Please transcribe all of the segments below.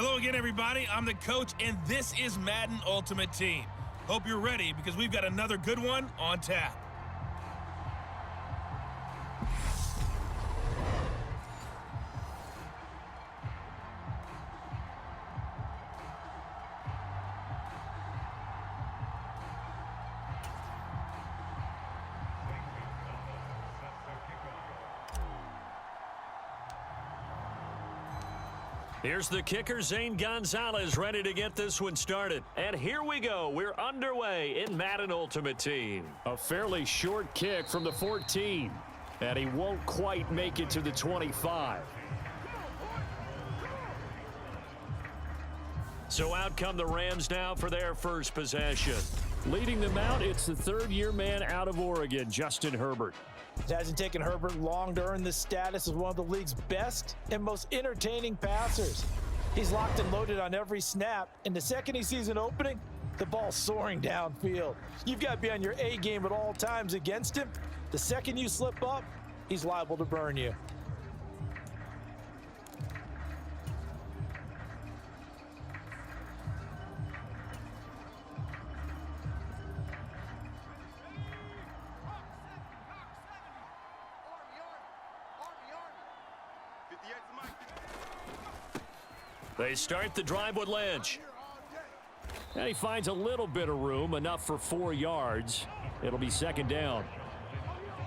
Hello again, everybody. I'm the coach, and this is Madden Ultimate Team. Hope you're ready because we've got another good one on tap. Here's the kicker, Zane Gonzalez, ready to get this one started. And here we go. We're underway in Madden Ultimate Team. A fairly short kick from the 14. And he won't quite make it to the 25. So out come the Rams now for their first possession. Leading them out, it's the third-year man out of Oregon, Justin Herbert. It hasn't taken Herbert long to earn this status as one of the league's best and most entertaining passers. He's locked and loaded on every snap, and the second he sees an opening, the ball's soaring downfield. You've got to be on your A game at all times against him. The second you slip up, he's liable to burn you. They start the drive with Lynch. And he finds a little bit of room, enough for 4 yards. It'll be second down.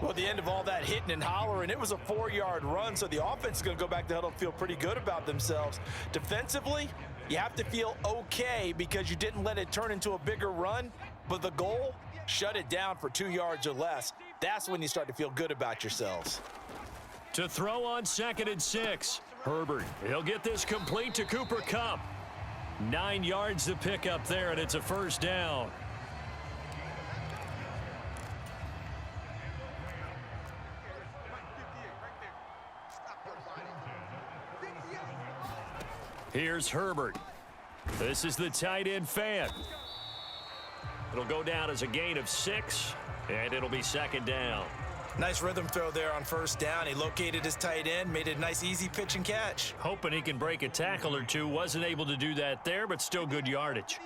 Well, at the end of all that hitting and hollering, it was a 4-yard run, so the offense is going to go back to huddle and feel pretty good about themselves. Defensively, you have to feel okay because you didn't let it turn into a bigger run, but the goal, shut it down for 2 yards or less. That's when you start to feel good about yourselves. To throw on 2nd and 6. Herbert, he'll get this complete to Cooper Kupp. 9 yards to pick up there, and it's a first down. Here's Herbert. This is the tight end fan. It'll go down as a gain of 6, and it'll be second down. Nice rhythm throw there on first down. He located his tight end, made it a nice, easy pitch and catch. Hoping he can break a tackle or two. Wasn't able to do that there, but still good yardage.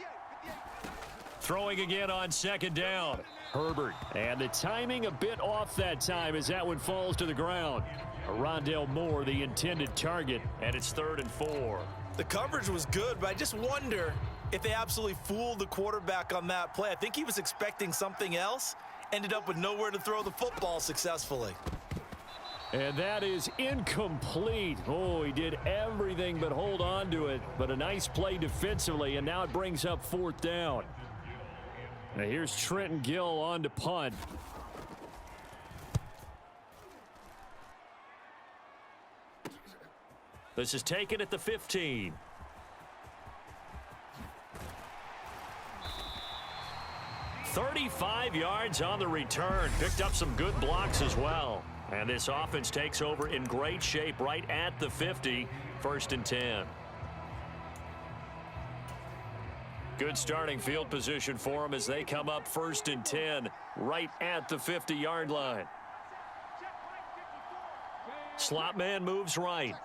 Throwing again on second down. Herbert. And the timing a bit off that time as that one falls to the ground. Rondale Moore, the intended target. And it's 3rd and 4. The coverage was good, but I just wonder if they absolutely fooled the quarterback on that play. I think he was expecting something else. Ended up with nowhere to throw the football successfully. And that is incomplete. Oh, he did everything but hold on to it. But a nice play defensively, and now it brings up 4th down. Now here's Trenton Gill on to punt. This is taken at the 15. "35 yards on the return. Picked up some good blocks as well. And this offense takes over in great shape right at the 50. 1st and 10. Good starting field position for them as they come up 1st and 10 right at the 50-yard line. Slot man moves right.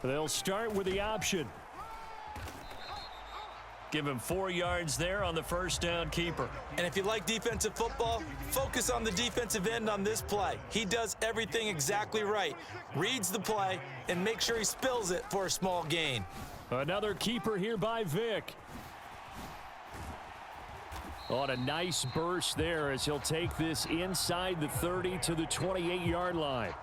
They'll start with the option. Give him 4 yards there on the first down keeper. And if you like defensive football, focus on the defensive end on this play. He does everything exactly right. Reads the play and makes sure he spills it for a small gain. Another keeper here by Vick. On a nice burst there as he'll take this inside the 30 to the 28-yard line.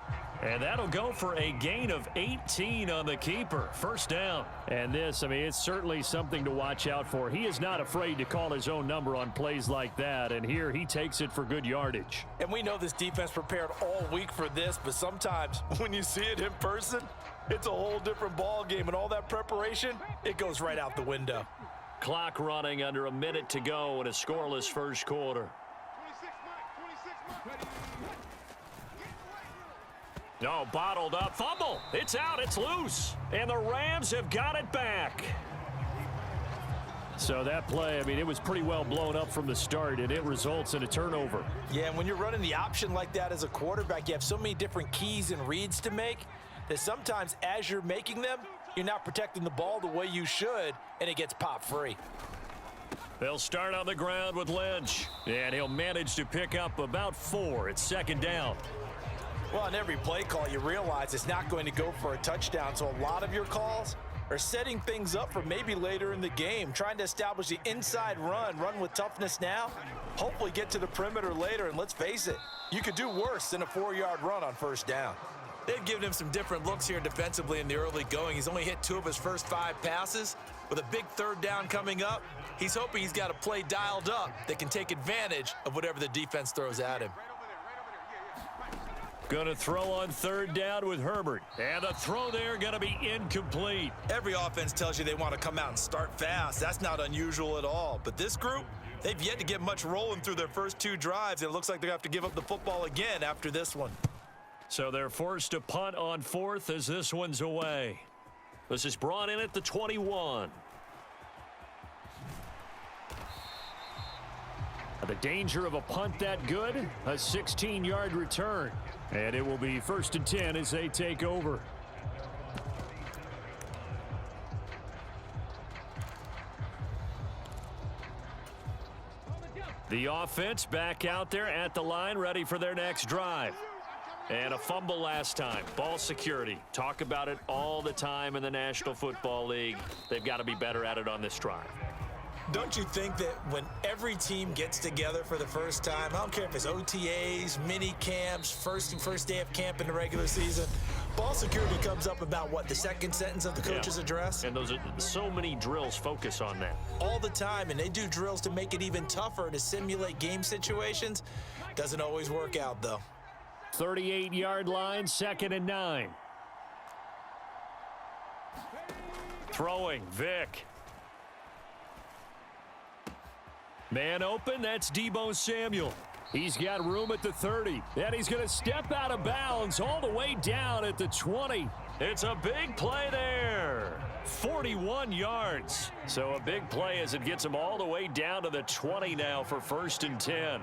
And that'll go for a gain of 18 on the keeper. First down. And this, I mean, it's certainly something to watch out for. He is not afraid to call his own number on plays like that. And here he takes it for good yardage. And we know this defense prepared all week for this, but sometimes when you see it in person, it's a whole different ball game. And all that preparation, it goes right out the window. Clock running under a minute to go in a scoreless first quarter. No, bottled up. Fumble. It's out. It's loose. And the Rams have got it back. So that play, I mean, it was pretty well blown up from the start, and it results in a turnover. Yeah, and when you're running the option like that as a quarterback, you have so many different keys and reads to make that sometimes as you're making them, you're not protecting the ball the way you should, and it gets popped free. They'll start on the ground with Lynch, and he'll manage to pick up about 4. It's second down. Well, on every play call, you realize it's not going to go for a touchdown, so a lot of your calls are setting things up for maybe later in the game, trying to establish the inside run with toughness now, hopefully get to the perimeter later, and let's face it, you could do worse than a 4-yard run on first down. They've given him some different looks here defensively in the early going. He's only hit 2 of his first 5 passes. With a big third down coming up, he's hoping he's got a play dialed up that can take advantage of whatever the defense throws at him. Going to throw on third down with Herbert. And the throw there going to be incomplete. Every offense tells you they want to come out and start fast. That's not unusual at all. But this group, they've yet to get much rolling through their first 2 drives. It looks like they're going to have to give up the football again after this one. So they're forced to punt on 4th as this one's away. This is brought in at the 21. The danger of a punt that good, a 16-yard return. And it will be 1st and 10 as they take over. The offense back out there at the line, ready for their next drive. And a fumble last time. Ball security. Talk about it all the time in the National Football League. They've got to be better at it on this drive. Don't you think that when every team gets together for the first time, I don't care if it's OTAs, mini camps, first day of camp in the regular season, ball security comes up about what, the second sentence of the coach's address? And those are so many drills focus on that. All the time, and they do drills to make it even tougher to simulate game situations. Doesn't always work out, though. 38-yard line, 2nd and 9. Throwing, Vick. Man open, that's Deebo Samuel. He's got room at the 30. And he's going to step out of bounds all the way down at the 20. It's a big play there. 41 yards. So a big play as it gets him all the way down to the 20 now for 1st and 10.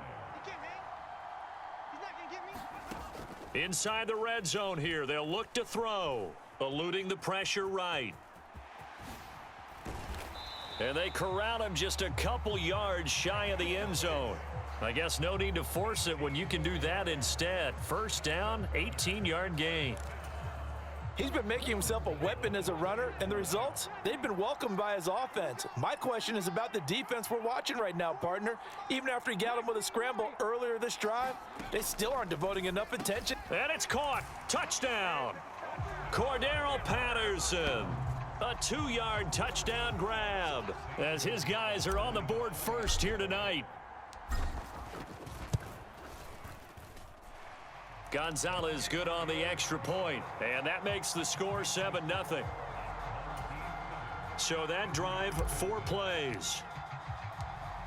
Inside the red zone here, they'll look to throw. Eluding the pressure right. And they corral him just a couple yards shy of the end zone. I guess no need to force it when you can do that instead. First down, 18-yard gain. He's been making himself a weapon as a runner, and the results, they've been welcomed by his offense. My question is about the defense we're watching right now, partner. Even after he got him with a scramble earlier this drive, they still aren't devoting enough attention. And it's caught. Touchdown. Cordero Patterson. A 2-yard touchdown grab as his guys are on the board first here tonight. Gonzalez good on the extra point, and that makes the score 7-0. So that drive, 4 plays.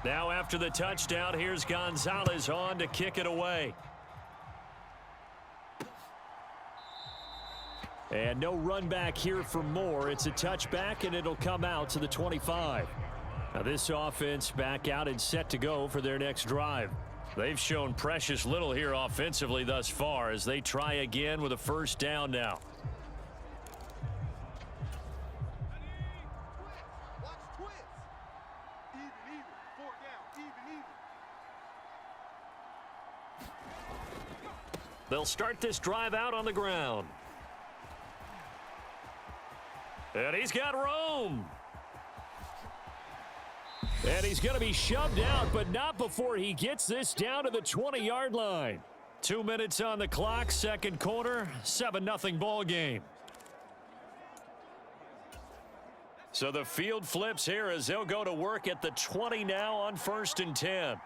Now after the touchdown, here's Gonzalez on to kick it away. And no run back here for Moore. It's a touchback, and it'll come out to the 25. Now this offense back out and set to go for their next drive. They've shown precious little here offensively thus far as they try again with a first down now. They'll start this drive out on the ground. And he's got room. And he's going to be shoved out, but not before he gets this down to the 20-yard line. 2 minutes on the clock, second quarter, 7-0 ball game. So the field flips here as they'll go to work at the 20 now on 1st and 10.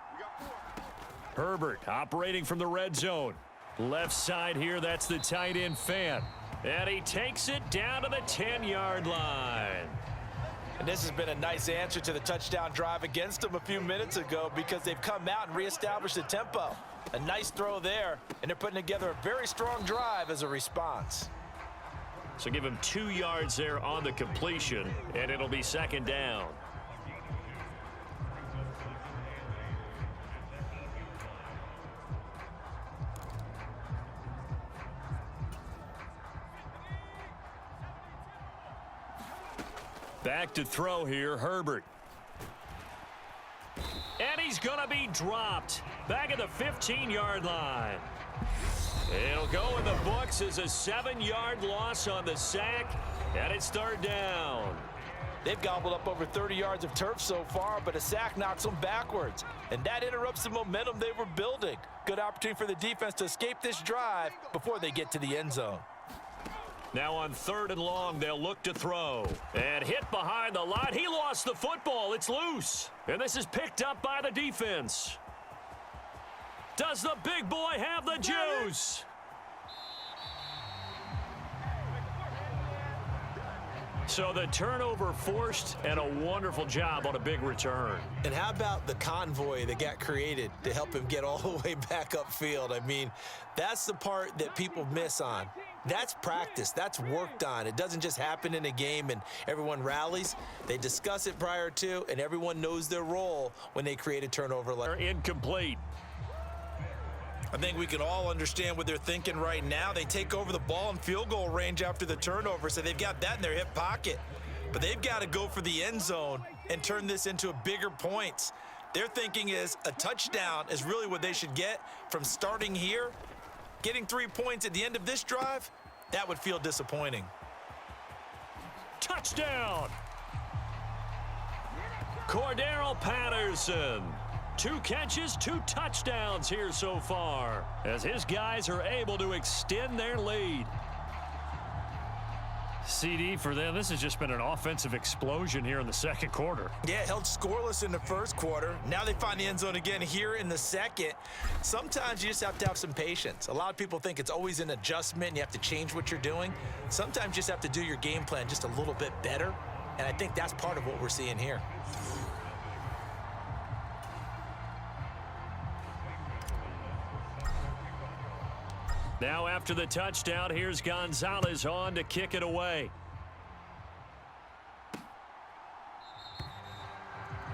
Herbert operating from the red zone. Left side here, that's the tight end Fan. And he takes it down to the 10-yard line. And this has been a nice answer to the touchdown drive against them a few minutes ago because they've come out and reestablished the tempo. A nice throw there, and they're putting together a very strong drive as a response. So give him 2 yards there on the completion, and it'll be second down. Back to throw here, Herbert. And he's going to be dropped back at the 15-yard line. It'll go in the books as a 7-yard loss on the sack, and it's third down. They've gobbled up over 30 yards of turf so far, but a sack knocks them backwards, and that interrupts the momentum they were building. Good opportunity for the defense to escape this drive before they get to the end zone. Now on 3rd and long, they'll look to throw. And hit behind the line. He lost the football. It's loose. And this is picked up by the defense. Does the big boy have the juice? So the turnover forced, and a wonderful job on a big return. And how about the convoy that got created to help him get all the way back upfield? I mean, that's the part that people miss on. That's practice. That's worked on. It doesn't just happen in a game and everyone rallies. They discuss it prior to, and everyone knows their role when they create a turnover. They're incomplete. I think we can all understand what they're thinking right now. They take over the ball in field goal range after the turnover, so they've got that in their hip pocket. But they've got to go for the end zone and turn this into a bigger points. Their thinking is a touchdown is really what they should get from starting here. Getting 3 points at the end of this drive, that would feel disappointing. Touchdown! Cordero Patterson. 2 catches, 2 touchdowns here so far, as his guys are able to extend their lead. CD for them, this has just been an offensive explosion here in the second quarter. Yeah, held scoreless in the first quarter. Now they find the end zone again here in the second. Sometimes you just have to have some patience. A lot of people think it's always an adjustment and you have to change what you're doing. Sometimes you just have to do your game plan just a little bit better, and I think that's part of what we're seeing here. Now after the touchdown, here's Gonzalez on to kick it away.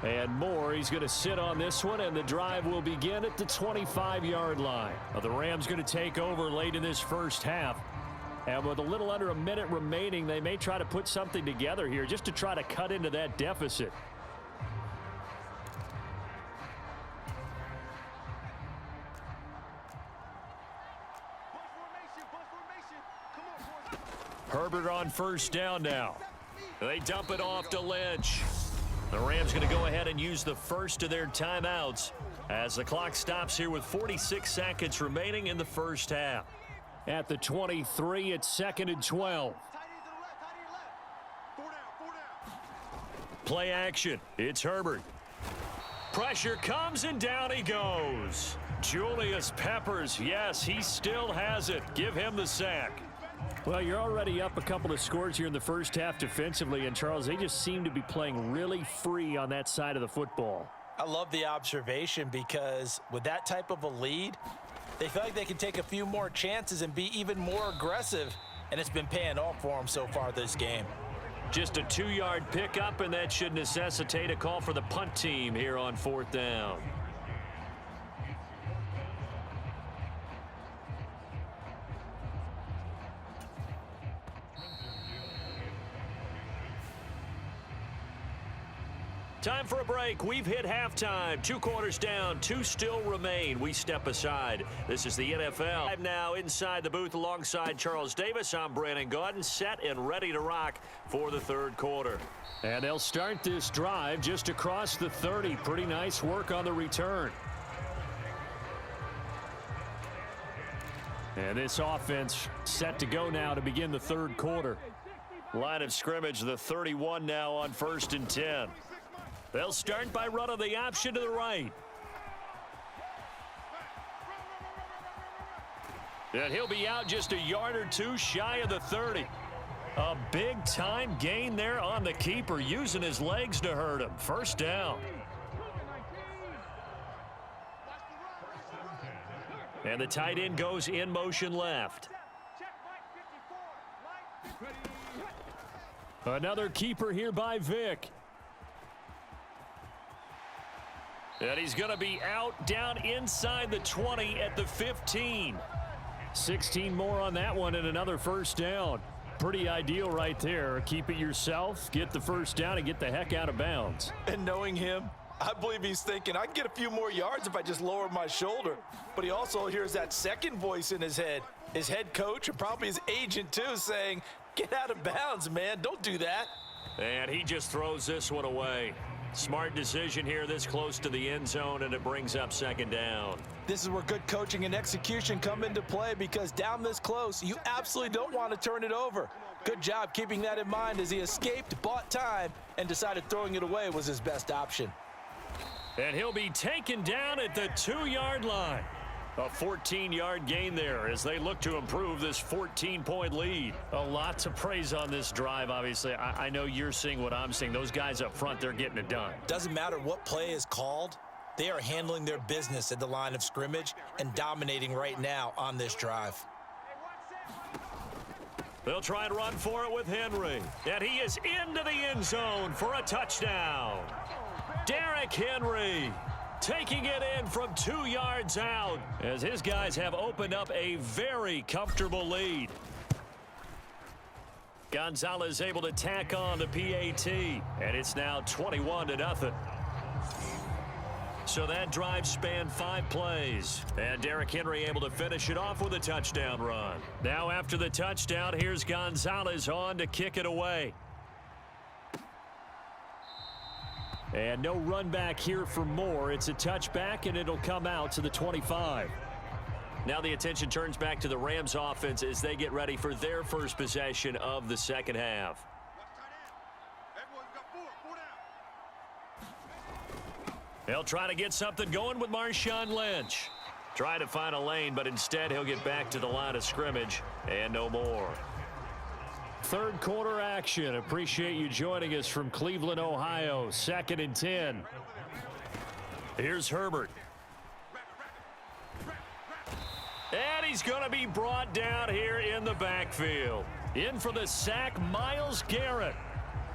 And Moore, he's going to sit on this one, and the drive will begin at the 25-yard line. Now, the Rams going to take over late in this first half. And with a little under a minute remaining, they may try to put something together here just to try to cut into that deficit. Herbert on first down now. They dump it off to Lynch. The Rams going to go ahead and use the first of their timeouts as the clock stops here with 46 seconds remaining in the first half. At the 23, it's 2nd and 12. Play action. It's Herbert. Pressure comes and down he goes. Julius Peppers, yes, he still has it. Give him the sack. Well, you're already up a couple of scores here in the first half defensively, and Charles, they just seem to be playing really free on that side of the football. I love the observation because with that type of a lead, they feel like they can take a few more chances and be even more aggressive, and it's been paying off for them so far this game. Just a 2-yard pickup, and that should necessitate a call for the punt team here on 4th down. Time for a break. We've hit halftime. 2 quarters down. 2 still remain. We step aside. This is the NFL. I'm now inside the booth alongside Charles Davis. I'm Brandon Gaudin, set and ready to rock for the 3rd quarter. And they'll start this drive just across the 30. Pretty nice work on the return. And this offense set to go now to begin the 3rd quarter. Line of scrimmage, the 31 now on 1st and 10. They'll start by running the option to the right. And he'll be out just a yard or 2 shy of the 30. A big-time gain there on the keeper, using his legs to hurt him. 1st down. And the tight end goes in motion left. Another keeper here by Vick. And he's going to be out down inside the 20 at the 15. 16 more on that one and another 1st down. Pretty ideal right there. Keep it yourself, get the first down, and get the heck out of bounds. And knowing him, I believe he's thinking, I can get a few more yards if I just lower my shoulder. But he also hears that second voice in his head, his head coach and probably his agent too, saying, get out of bounds, man. Don't do that. And he just throws this one away. Smart decision here this close to the end zone, and it brings up second down. This is where good coaching and execution come into play, because down this close, you absolutely don't want to turn it over. Good job keeping that in mind as he escaped, bought time, and decided throwing it away was his best option. And he'll be taken down at the 2-yard line. A 14-yard gain there as they look to improve this 14-point lead. A lot to praise on this drive, obviously. I know you're seeing what I'm seeing. Those guys up front, they're getting it done. Doesn't matter what play is called. They are handling their business at the line of scrimmage and dominating right now on this drive. They'll try and run for it with Henry. And he is into the end zone for a touchdown. Derrick Henry taking it in from 2 yards out as his guys have opened up a very comfortable lead. Gonzalez able to tack on the PAT, and it's now 21-0. So that drive spanned 5 plays, and Derrick Henry able to finish it off with a touchdown run. Now after the touchdown, here's Gonzalez on to kick it away. And no run back here for Moore. It's a touchback, and it'll come out to the 25. Now the attention turns back to the Rams offense as they get ready for their first possession of the second half. They'll try to get something going with Marshawn Lynch. Try to find a lane, but instead he'll get back to the line of scrimmage and no more. Third quarter action. Appreciate you joining us from Cleveland, Ohio. 2nd and 10. Here's Herbert. And he's going to be brought down here in the backfield. In for the sack, Myles Garrett.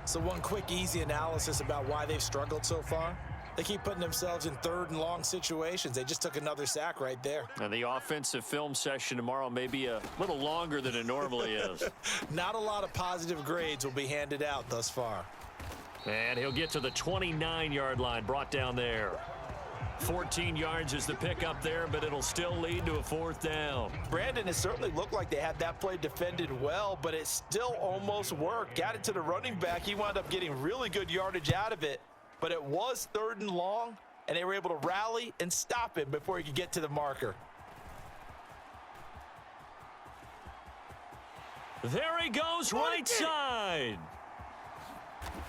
So one quick, easy analysis about why they've struggled so far. They keep putting themselves in 3rd and long situations. They just took another sack right there. And the offensive film session tomorrow may be a little longer than it normally is. Not a lot of positive grades will be handed out thus far. And he'll get to the 29-yard line, brought down there. 14 yards is the pickup there, but it'll still lead to a 4th down. Brandon, it certainly looked like they had that play defended well, but it still almost worked. Got it to the running back. He wound up getting really good yardage out of it. But it was 3rd and long, and they were able to rally and stop him before he could get to the marker. There he goes, right side.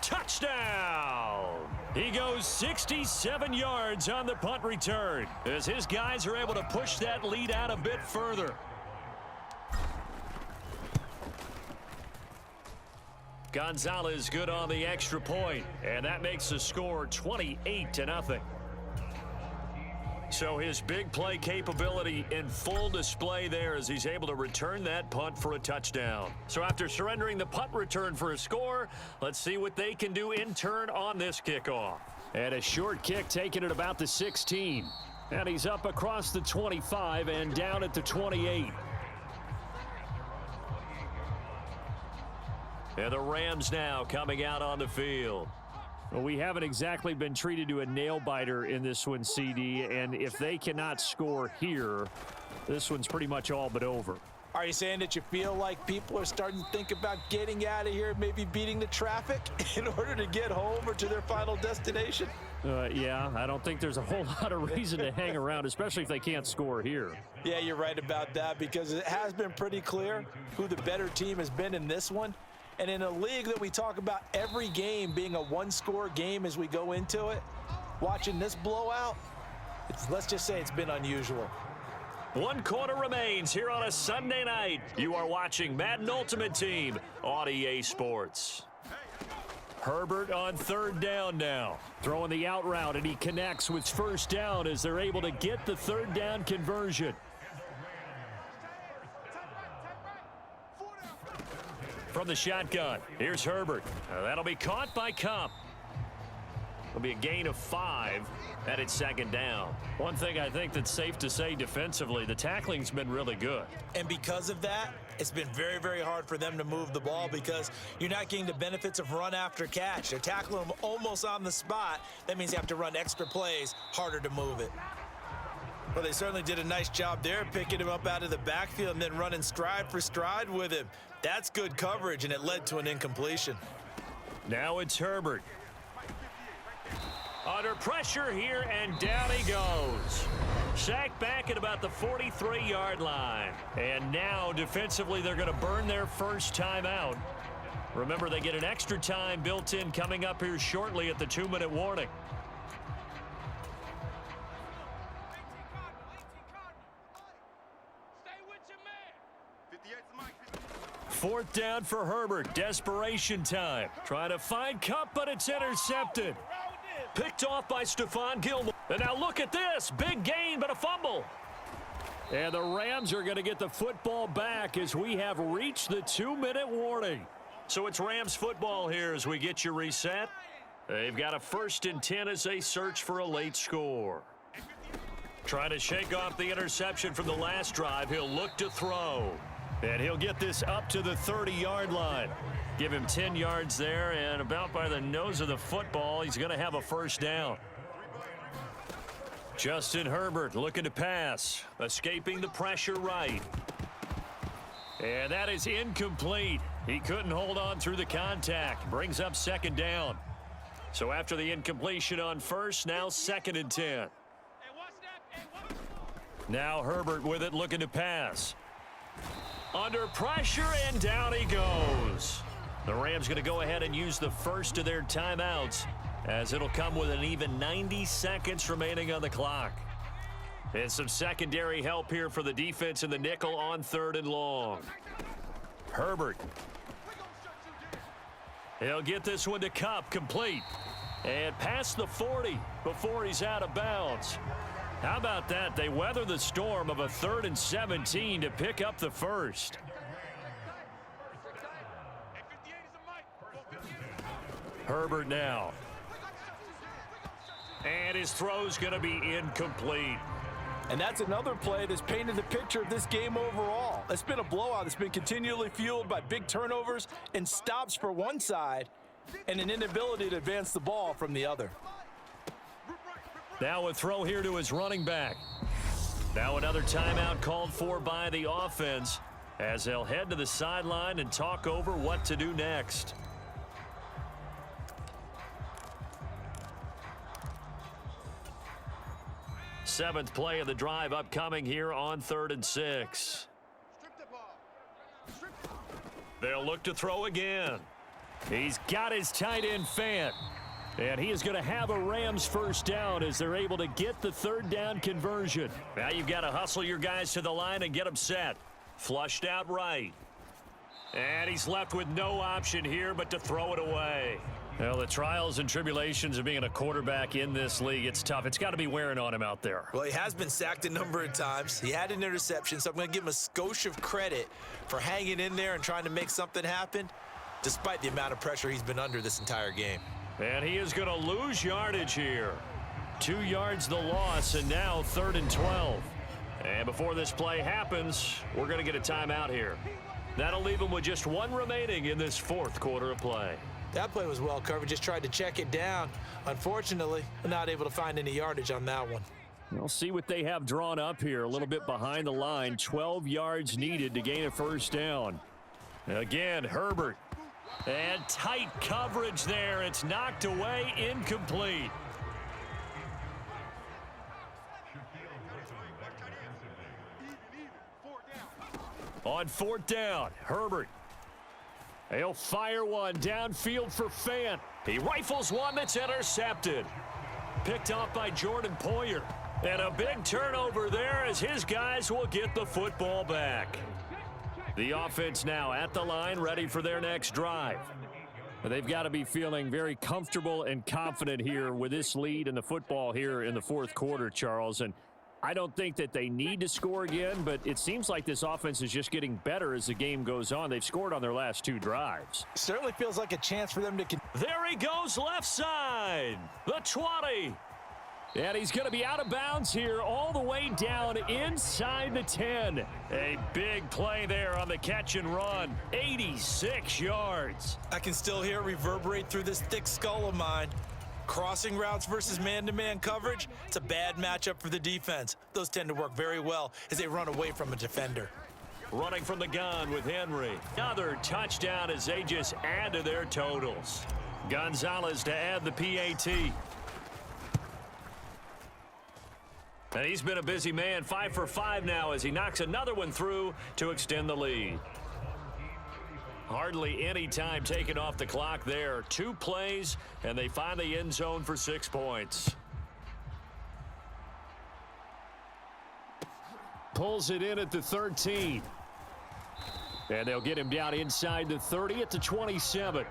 Touchdown. He goes 67 yards on the punt return as his guys are able to push that lead out a bit further. Gonzalez good on the extra point, and that makes the score 28-0. So his big play capability in full display there as he's able to return that punt for a touchdown. So after surrendering the punt return for a score, let's see what they can do in turn on this kickoff. And a short kick taken at about the 16. And he's up across the 25 and down at the 28. And the Rams now coming out on the field. Well, we haven't exactly been treated to a nail-biter in this one, CD, and if they cannot score here, this one's pretty much all but over. Are you saying that you feel like people are starting to think about getting out of here, maybe beating the traffic in order to get home or to their final destination? Yeah, I don't think there's a whole lot of reason to hang around, especially if they can't score here. Yeah, you're right about that, because it has been pretty clear who the better team has been in this one. And in a league that we talk about every game being a one-score game as we go into it, watching this blowout, let's just say it's been unusual. 1 quarter remains here on a Sunday night. You are watching Madden Ultimate Team on EA Sports. Herbert on 3rd down now. Throwing the out route, and he connects with 1st down as they're able to get the 3rd down conversion. From the shotgun, here's Herbert. That'll be caught by Kupp. It'll be a gain of 5, and it's second down. One thing I think that's safe to say defensively, the tackling's been really good. And because of that, it's been very, very hard for them to move the ball because you're not getting the benefits of run after catch. They're tackling them almost on the spot. That means you have to run extra plays, harder to move it. Well, they certainly did a nice job there, picking him up out of the backfield and then running stride for stride with him. That's good coverage, and it led to an incompletion. Now it's Herbert. Under pressure here, and down he goes. Sacked back at about the 43-yard line. And now, defensively, they're going to burn their first timeout. Remember, they get an extra time built in coming up here shortly at the 2-minute warning. Fourth down for Herbert. Desperation time. Trying to find Kupp, but it's intercepted. Picked off by Stephon Gilmore. And now look at this. Big gain, but a fumble. And the Rams are going to get the football back as we have reached the 2-minute warning. So it's Rams football here as we get you reset. They've got a 1st and 10 as they search for a late score. Trying to shake off the interception from the last drive. He'll look to throw. And he'll get this up to the 30-yard line. Give him 10 yards there, and about by the nose of the football, he's going to have a first down. Justin Herbert looking to pass, escaping the pressure right. And that is incomplete. He couldn't hold on through the contact. Brings up second down. So after the incompletion on first, now 2nd and 10. Now Herbert with it, looking to pass. Under pressure, and down he goes. The Rams going to go ahead and use the first of their timeouts, as it'll come with an even 90 seconds remaining on the clock. And some secondary help here for the defense in the nickel on 3rd and long. Herbert. He'll get this one to Kupp, complete. And past the 40 before he's out of bounds. How about that? They weather the storm of a 3rd and 17 to pick up the first. Herbert now. And his throw's going to be incomplete. And that's another play that's painted the picture of this game overall. It's been a blowout. It's been continually fueled by big turnovers and stops for one side and an inability to advance the ball from the other. Now a throw here to his running back. Now another timeout called for by the offense as they'll head to the sideline and talk over what to do next. Seventh play of the drive upcoming here on 3rd and 6. They'll look to throw again. He's got his tight end Fant. And he is going to have a Rams first down as they're able to get the 3rd down conversion. Now you've got to hustle your guys to the line and get them set. Flushed out right. And he's left with no option here but to throw it away. Well, the trials and tribulations of being a quarterback in this league, it's tough. It's got to be wearing on him out there. Well, he has been sacked a number of times. He had an interception, so I'm going to give him a skosh of credit for hanging in there and trying to make something happen, despite the amount of pressure he's been under this entire game. And he is going to lose yardage here. 2 yards the loss, and now 3rd and 12. And before this play happens, we're going to get a timeout here. That'll leave him with just 1 remaining in this 4th quarter of play. That play was well covered. Just tried to check it down. Unfortunately, not able to find any yardage on that one. We'll see what they have drawn up here. A little bit behind the line. 12 yards needed to gain a first down. Again, Herbert. And tight coverage there. It's knocked away, incomplete. On 4th down, Herbert. He'll fire one downfield for Fant. He rifles one that's intercepted. Picked off by Jordan Poyer. And a big turnover there as his guys will get the football back. The offense now at the line, ready for their next drive. They've got to be feeling very comfortable and confident here with this lead and the football here in the 4th quarter, Charles. And I don't think that they need to score again, but it seems like this offense is just getting better as the game goes on. They've scored on their last 2 drives. Certainly feels like a chance for them to There he goes left side. The 20. And he's going to be out of bounds here all the way down inside the 10. A big play there on the catch and run. 86 yards. I can still hear it reverberate through this thick skull of mine. Crossing routes versus man-to-man coverage, it's a bad matchup for the defense. Those tend to work very well as they run away from a defender. Running from the gun with Henry. Another touchdown as they just add to their totals. Gonzalez to add the PAT. And he's been a busy man, 5 for 5 now as he knocks another one through to extend the lead. Hardly any time taken off the clock there. 2 plays, and they find the end zone for 6 points. Pulls it in at the 13. And they'll get him down inside the 30 at the 27.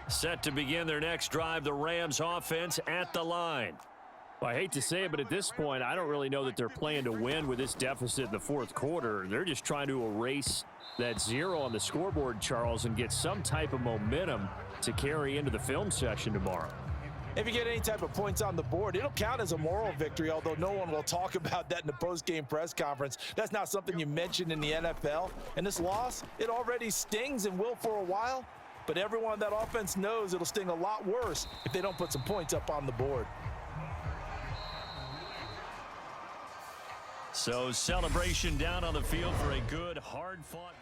Set to begin their next drive, the Rams offense at the line. Well, I hate to say it, but at this point, I don't really know that they're playing to win with this deficit in the 4th quarter. They're just trying to erase that 0 on the scoreboard, Charles, and get some type of momentum to carry into the film session tomorrow. If you get any type of points on the board, it'll count as a moral victory, although no one will talk about that in the post-game press conference. That's not something you mentioned in the NFL. And this loss, it already stings and will for a while, but everyone on that offense knows it'll sting a lot worse if they don't put some points up on the board. So celebration down on the field for a good, hard-fought